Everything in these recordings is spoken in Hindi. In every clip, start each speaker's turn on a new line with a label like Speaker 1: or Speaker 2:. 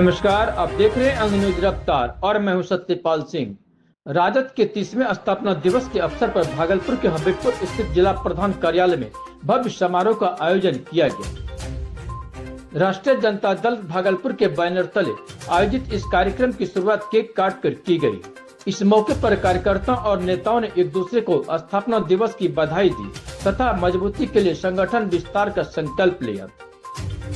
Speaker 1: नमस्कार, आप देख रहे हैं अंग न्यूज रफ्तार और मैं हूं सत्यपाल सिंह। राजद के 30वें स्थापना दिवस के अवसर पर भागलपुर के हबीबपुर स्थित जिला प्रधान कार्यालय में भव्य समारोह का आयोजन किया गया। राष्ट्रीय जनता दल भागलपुर के बैनर तले आयोजित इस कार्यक्रम की शुरुआत केक काट कर की गई। इस मौके पर कार्यकर्ताओं और नेताओं ने एक दूसरे को स्थापना दिवस की बधाई दी तथा मजबूती के लिए संगठन विस्तार का संकल्प लिया।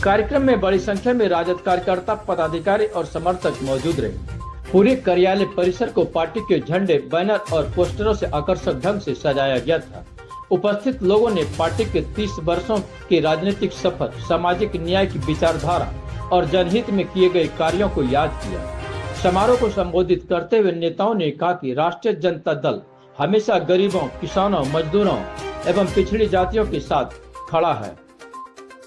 Speaker 1: कार्यक्रम में बड़ी संख्या में राजद कार्यकर्ता, पदाधिकारी और समर्थक मौजूद रहे। पूरे कार्यालय परिसर को पार्टी के झंडे, बैनर और पोस्टरों से आकर्षक ढंग से सजाया गया था। उपस्थित लोगों ने पार्टी के 30 वर्षों के राजनीतिक सफर, सामाजिक न्याय की विचारधारा और जनहित में किए गए कार्यों को याद किया। समारोह को संबोधित करते हुए नेताओं ने कहा कि राष्ट्रीय जनता दल हमेशा गरीबों, किसानों, मजदूरों एवं पिछड़ी जातियों के साथ खड़ा है।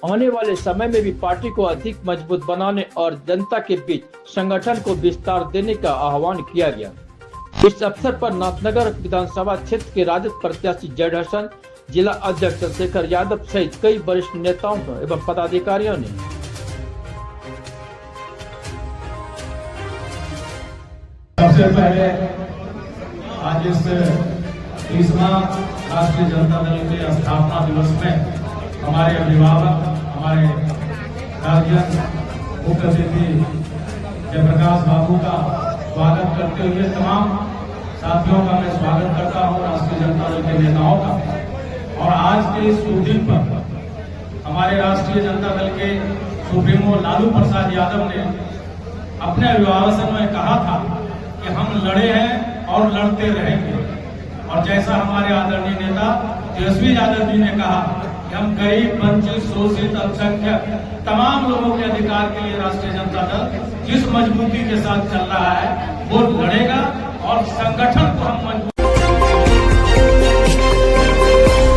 Speaker 1: आने वाले समय में भी पार्टी को अधिक मजबूत बनाने और जनता के बीच संगठन को विस्तार देने का आह्वान किया गया। इस अवसर पर नाथनगर विधानसभा क्षेत्र के राजद प्रत्याशी जैड हसन, जिला अध्यक्ष चंद्रशेखर यादव सहित कई वरिष्ठ नेताओं एवं पदाधिकारियों ने
Speaker 2: सबसे पहले आज इस 30वां राष्ट्रीय जनता दल के स्थापना दिवस में हमारे अभिभावक, हमारे गार्जियन, मुख्य अतिथि जयप्रकाश बाबू का स्वागत करते हुए तमाम साथियों का मैं स्वागत करता हूं, राष्ट्रीय जनता दल के नेताओं का। और आज के इस शुभ दिन पर हमारे राष्ट्रीय जनता दल के सुप्रीमो लालू प्रसाद यादव ने अपने अभिभाषण में कहा था कि हम लड़े हैं और लड़ते रहेंगे। और जैसा हमारे आदरणीय नेता तेजस्वी यादव जी ने कहा कि हम गरीब, वंचित, शोषित, अल्पसंख्यक तमाम लोगों के अधिकार के लिए राष्ट्रीय जनता दल जिस मजबूती के साथ चल रहा है वो लड़ेगा और संगठन को हम मजबूत।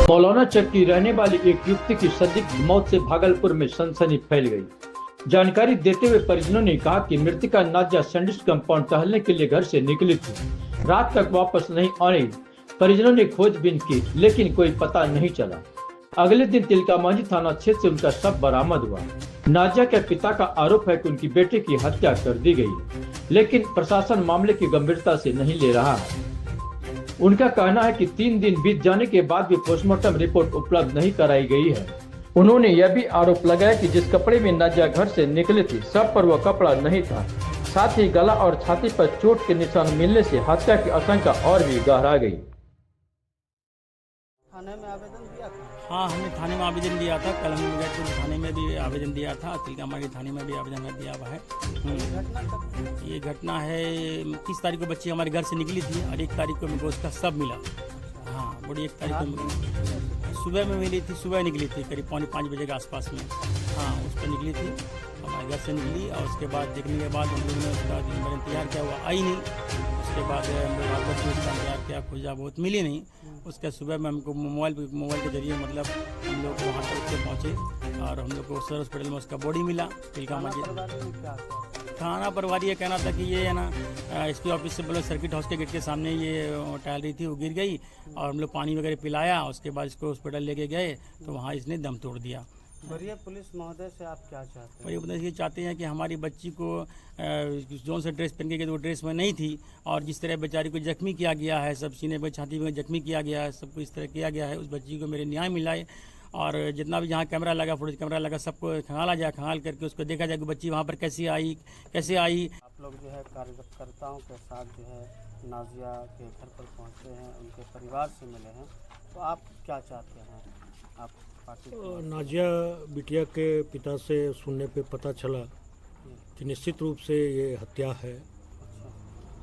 Speaker 1: मौलाना चक की रहने वाली एक युवती की संदिग्ध मौत से भागलपुर में सनसनी फैल गई। जानकारी देते हुए परिजनों ने कहा कि मृतका नाजिया सैंडिस कंपाउंड टहलने के लिए घर से निकली थी। रात तक वापस नहीं आने परिजनों ने खोजबीन की, लेकिन कोई पता नहीं चला। अगले दिन तिलकामांझी थाना क्षेत्र से उनका शव बरामद हुआ। नाजिया के पिता का आरोप है कि उनकी बेटी की हत्या कर दी गई, लेकिन प्रशासन मामले की गंभीरता से नहीं ले रहा है। उनका कहना है कि 3 दिन बीत जाने के बाद भी पोस्टमार्टम रिपोर्ट उपलब्ध नहीं कराई गई है। उन्होंने यह भी आरोप लगाया कि जिस कपड़े में नाजिया घर से निकली थी, शव पर वह कपड़ा नहीं था। साथ ही गला और छाती पर चोट के निशान मिलने से हत्या की आशंका और भी गहरा गई।
Speaker 3: थाने में आवेदन दिया था?
Speaker 4: हाँ, हमने थाने में आवेदन दिया था। कल हमने मुजफ्फरपुर थाने में भी आवेदन दिया था, तिलकामांझी थाने में भी आवेदन दिया हुआ है। ये घटना है 30 तारीख को बच्ची हमारे घर से निकली थी और 1 तारीख को मेरे को उसका शव मिला। हाँ, बड़ी 1 तारीख को सुबह में मिली थी, सुबह निकली थी करीब 4:45 बजे के आसपास में। हाँ, उस पर निकली थी, हमारे घर से निकली और उसके बाद देखने के बाद हम लोगों ने उसका मैंने इंतजार किया, हुआ आई नहीं। उसके बाद हम लोग रात भर उसका इंतजार किया, खोजा, बहुत मिली नहीं। उसके सुबह में हमको मोबाइल के जरिए मतलब हम लोग वहाँ तक से पहुँचे और हम लोग को सर हॉस्पिटल में उसका बॉडी मिला। तिलकामांझी थाना प्रभारी ये कहना था कि ये है ना एसपी ऑफिस से बोले सर्किट हाउस के गेट के सामने ये टहल रही थी, वो गिर गई और हम लोग पानी वगैरह पिलाया। उसके बाद इसको हॉस्पिटल लेके गए तो वहाँ इसने दम तोड़ दिया।
Speaker 3: वरीय पुलिस महोदय से आप क्या चाहते हैं?
Speaker 4: वही पुलिस ये चाहते हैं कि हमारी बच्ची को जोन से ड्रेस पहन के गई तो वो ड्रेस में नहीं थी और जिस तरह बेचारी को जख्मी किया गया है, सब सीने पर, छाती में जख्मी किया गया है, सबको इस तरह किया गया है। उस बच्ची को मेरे न्याय मिलाए और जितना भी जहाँ कैमरा लगा, फुटेज कैमरा लगा, सबको खंगाला जाए, खंगाल करके उसको देखा जाए कि बच्ची वहाँ पर कैसे आई।
Speaker 3: आप लोग जो है कार्यकर्ताओं के साथ जो है नाजिया के घर पर पहुँचे हैं, उनके परिवार से मिले हैं, तो आप क्या चाहते हैं? आप
Speaker 5: नाजिया बिटिया के पिता से सुनने पे पता चला कि निश्चित रूप से ये हत्या है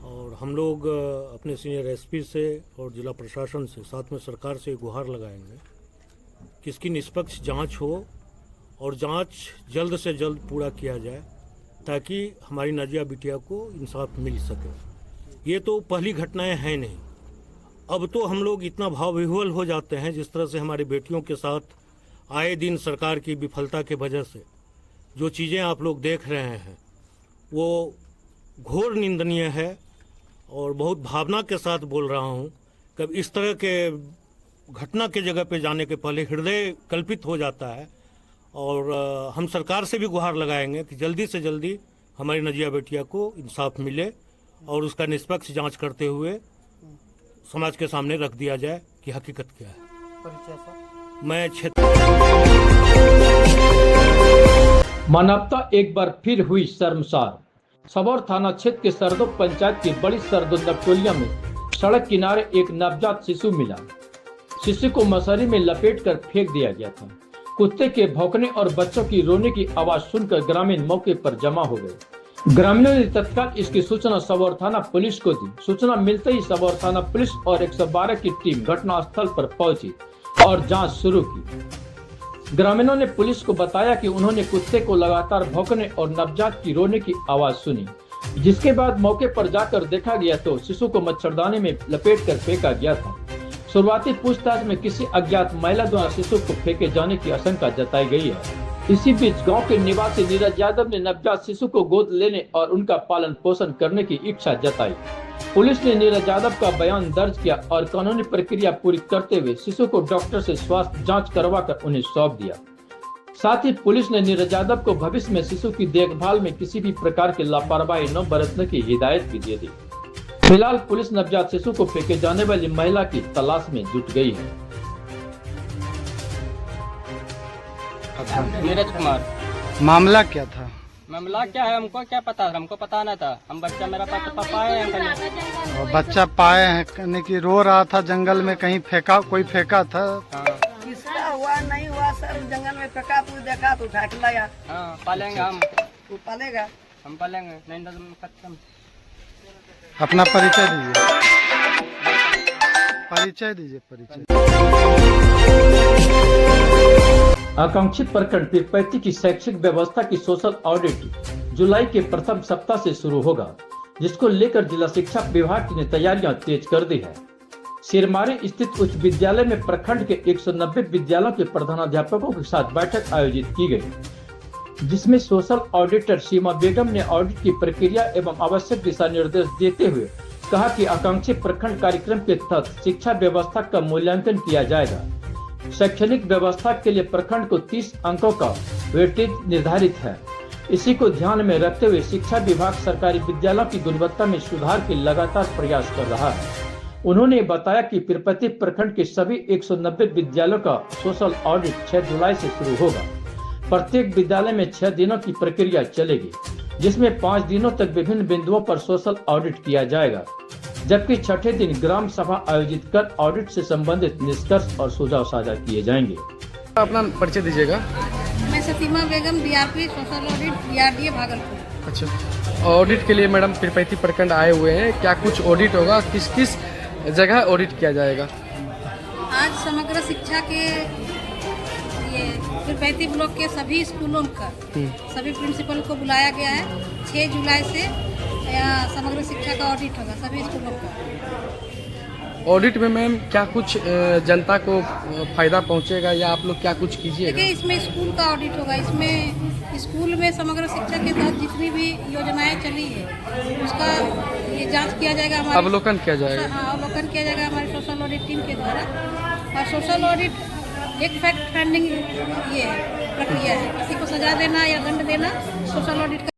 Speaker 5: और हम लोग अपने सीनियर एसपी से और जिला प्रशासन से, साथ में सरकार से गुहार लगाएंगे कि इसकी निष्पक्ष जांच हो और जांच जल्द से जल्द पूरा किया जाए ताकि हमारी नाजिया बिटिया को इंसाफ मिल सके। ये तो पहली घटनाएं हैं नहीं, अब तो हम लोग इतना भाव विह्वल हो जाते हैं जिस तरह से हमारी बेटियों के साथ आए दिन सरकार की विफलता के वजह से जो चीज़ें आप लोग देख रहे हैं वो घोर निंदनीय है और बहुत भावना के साथ बोल रहा हूँ। कब इस तरह के घटना के जगह पे जाने के पहले हृदय कल्पित हो जाता है और हम सरकार से भी गुहार लगाएंगे कि जल्दी से जल्दी हमारी नजिया बिटिया को इंसाफ मिले और उसका निष्पक्ष जांच करते हुए समाज के सामने रख दिया जाए कि हकीकत क्या है।
Speaker 3: परिचय सर।
Speaker 5: मैं क्षेत्र
Speaker 1: मानवता एक बार फिर हुई शर्मसार। सबौर थाना क्षेत्र के सरदो पंचायत की बड़ी सरदो नपटोलिया में सड़क किनारे एक नवजात शिशु मिला। शिशु को मशारी में लपेटकर फेंक दिया गया था। कुत्ते के भौंकने और बच्चों की रोने की आवाज सुनकर ग्रामीण मौके पर जमा हो गए। ग्रामीणों ने तत्काल इसकी सूचना सबौर थाना पुलिस को दी। सूचना मिलते ही सबौर थाना पुलिस और 112 की टीम घटनास्थल पर पहुंची और जांच शुरू की। ग्रामीणों ने पुलिस को बताया कि उन्होंने कुत्ते को लगातार भौंकने और नवजात की रोने की आवाज सुनी, जिसके बाद मौके पर जाकर देखा गया तो शिशु को मच्छरदानी में लपेटकर फेंका गया था। शुरुआती पूछताछ में किसी अज्ञात महिला द्वारा शिशु को फेंके जाने की आशंका जताई गई है। इसी बीच गांव के निवासी नीरज यादव ने नवजात शिशु को गोद लेने और उनका पालन पोषण करने की इच्छा जताई। पुलिस ने नीरज यादव का बयान दर्ज किया और कानूनी प्रक्रिया पूरी करते हुए शिशु को डॉक्टर से स्वास्थ्य जांच करवाकर उन्हें सौंप दिया। साथ ही पुलिस ने नीरज यादव को भविष्य में शिशु की देखभाल में किसी भी प्रकार की लापरवाही न बरतने की हिदायत भी दे दी। फिलहाल पुलिस नवजात शिशु को फेंके जाने वाली महिला की तलाश में जुट गई है।
Speaker 6: नीरज कुमार।
Speaker 3: मामला क्या था?
Speaker 6: मामला क्या है हमको क्या पता, हमको पता नहीं था। हम बच्चा मेरा पापा आए हैं कहीं।
Speaker 3: और बच्चा पाए हैं कहने की रो रहा था जंगल में, कहीं फेंका, कोई फेंका था।
Speaker 6: हाँ
Speaker 7: किसका हुआ नहीं हुआ सर, जंगल में फेंका तो देखा तो उठा के लाया।
Speaker 6: हाँ पालेंगे हम,
Speaker 7: वो पालेगा।
Speaker 6: हम पालेंगे नहीं तो खत्म।
Speaker 3: अपना परिचय दीजिए। परिचय।
Speaker 1: आकांक्षी प्रखंड पीरपैती की शैक्षिक व्यवस्था की सोशल ऑडिट जुलाई के प्रथम सप्ताह से शुरू होगा, जिसको लेकर जिला शिक्षा विभाग ने तैयारियां तेज कर दी है। सिरमारी स्थित उच्च विद्यालय में प्रखंड के 190 विद्यालयों के प्रधानाध्यापकों के साथ बैठक आयोजित की गई, जिसमें सोशल ऑडिटर सीमा बेगम ने ऑडिट की प्रक्रिया एवं आवश्यक दिशा निर्देश देते हुए कहा कि आकांक्षी प्रखंड कार्यक्रम के तहत शिक्षा व्यवस्था का मूल्यांकन किया जाएगा। शैक्षणिक व्यवस्था के लिए प्रखंड को 30 अंकों का वेटेज निर्धारित है। इसी को ध्यान में रखते हुए शिक्षा विभाग सरकारी विद्यालयों की गुणवत्ता में सुधार के लगातार प्रयास कर रहा है। उन्होंने बताया कि पीरपैती प्रखंड के सभी 190 विद्यालयों का सोशल ऑडिट 6 जुलाई से शुरू होगा। प्रत्येक विद्यालय में 6 दिनों की प्रक्रिया चलेगी, जिसमें 5 दिनों तक विभिन्न बिंदुओं पर सोशल ऑडिट किया जाएगा, जबकि छठे दिन ग्राम सभा आयोजित कर ऑडिट से संबंधित निष्कर्ष और सुझाव साझा किए जाएंगे।
Speaker 8: अपना परिचय दीजिएगा।
Speaker 7: मैं सतीमा बेगम, DRP social audit, DRDA Bhagalpur.
Speaker 8: अच्छा, ऑडिट के लिए मैडम पीरपैती प्रखंड आए हुए हैं, क्या कुछ ऑडिट होगा, किस किस जगह ऑडिट किया जाएगा?
Speaker 7: आज समग्र शिक्षा के ये पीरपैती ब्लॉक के सभी स्कूलों का सभी प्रिंसिपल को बुलाया गया है। 6 जुलाई से यहाँ समग्र शिक्षा का ऑडिट होगा सभी स्कूलों का।
Speaker 8: ऑडिट में मैम क्या कुछ जनता को फायदा पहुंचेगा या आप लोग क्या कुछ कीजिएगा?
Speaker 7: देखिए, इसमें स्कूल का ऑडिट होगा। इसमें स्कूल में समग्र शिक्षा के तहत जितनी भी योजनाएं चली है उसका ये जांच किया जाएगा,
Speaker 8: अवलोकन किया जाएगा।
Speaker 7: हाँ, अवलोकन किया जाएगा हमारी सोशल ऑडिट टीम के द्वारा। और सोशल ऑडिट एक फैक्ट फाइंडिंग ये प्रक्रिया है, किसी को सजा देना या दंड देना सोशल ऑडिट का